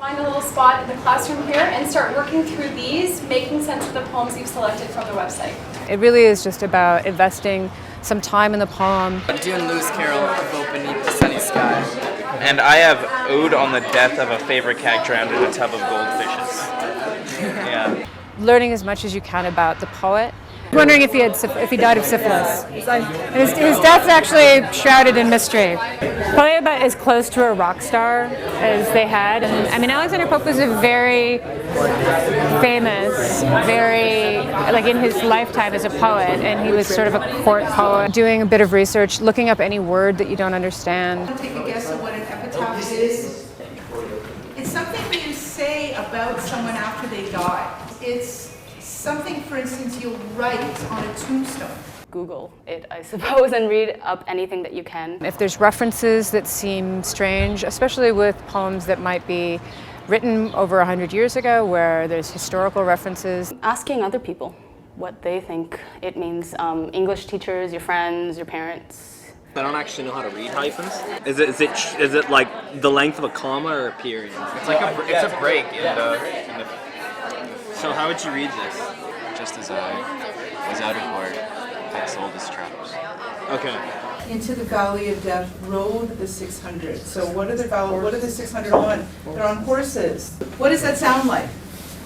Find a little spot in the classroom here and start working through these, making sense of the poems you've selected from the website. It really is just about investing some time in the poem. I'm doing Lewis Carroll, A Boat Beneath the Sunny Sky. And I have Ode on the Death of a Favorite Cat Drowned in a Tub of Goldfishes. Yeah. Learning as much as you can about the poet. Wondering if he died of syphilis. His death's actually shrouded in mystery. Probably about as close to a rock star as they had. And I mean, Alexander Pope was a very famous, like in his lifetime as a poet, and he was sort of a court poet. Doing a bit of research, looking up any word that you don't understand. Take a guess at what an epitaph is. It's something you say about someone after they die. It's something, for instance, you'll write on a tombstone. Google it, I suppose, and read up anything that you can. If there's references that seem strange, especially with poems that might be written over 100 years ago, where there's historical references. Asking other people what they think it means. English teachers, your friends, your parents. I don't actually know how to read hyphens. Is it like the length of a comma or a period? It's like it's a break in the So how would you read this? Just as I was out of work, I sold his traps. Okay. Into the Valley of Death rode the 600. So what are the 600 on? They're on horses. What does that sound like?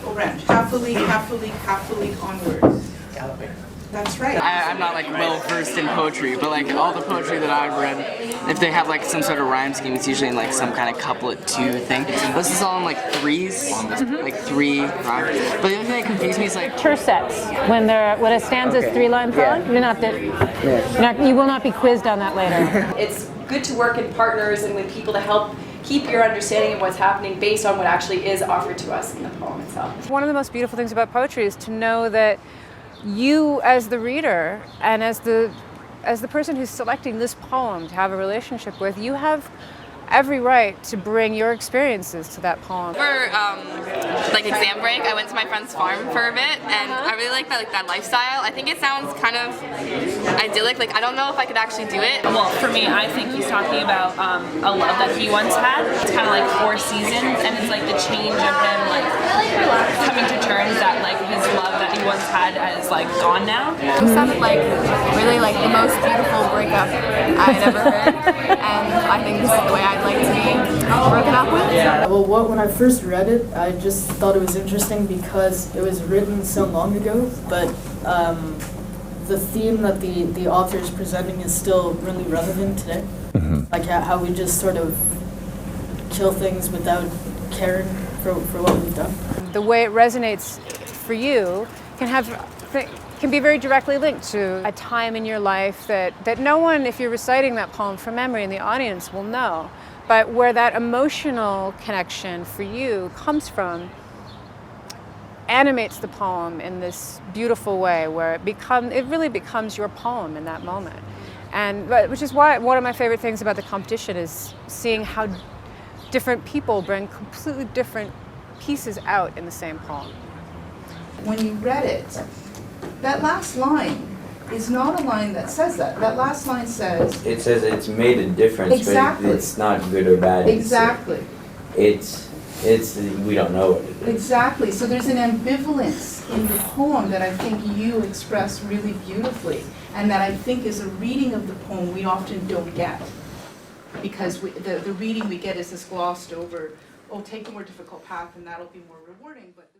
Go around. Happily, happily, happily onwards. Galloping. That's right. I'm not like well versed in poetry, but like all the poetry that I've read, if they have like some sort of rhyme scheme, it's usually in like some kind of couplet 2 thing. This is all in like threes, like 3 rhymes. But the other thing that confused me is like Tercets, when a stanza is 3-line poem, you will not be quizzed on that later. It's good to work in partners and with people to help keep your understanding of what's happening based on what actually is offered to us in the poem itself. One of the most beautiful things about poetry is to know that you, as the reader and as the person who's selecting this poem to have a relationship with, you have every right to bring your experiences to that poem. For like exam break, I went to my friend's farm for a bit, and I really like that lifestyle. I think it sounds kind of idyllic. Like I don't know if I could actually do it. Well, for me, I think he's talking about a love that he once had. It's kind of like 4 seasons, and it's like the change of him like coming to terms that like his love that he once had is like gone now. It sounded like really like the most beautiful breakup I'd ever heard, and I think this is the way I'd like to be broken up with. Well, when I first read it, I just thought it was interesting because it was written so long ago, but the theme that the author is presenting is still really relevant today. Mm-hmm. Like how we just sort of kill things without caring for what we've done. The way it resonates for you can be very directly linked to a time in your life that no one, if you're reciting that poem from memory in the audience, will know. But where that emotional connection for you comes from animates the poem in this beautiful way where it really becomes your poem in that moment. Which is why one of my favorite things about the competition is seeing how different people bring completely different pieces out in the same poem. When you read it, that last line is not a line that says that. That last line says... It says it's made a difference, exactly. But it's not good or bad. Exactly. It's we don't know what it is. Exactly. So there's an ambivalence in the poem that I think you express really beautifully, and that I think is a reading of the poem we often don't get. Because the reading we get is this glossed over, take a more difficult path and that'll be more rewarding. But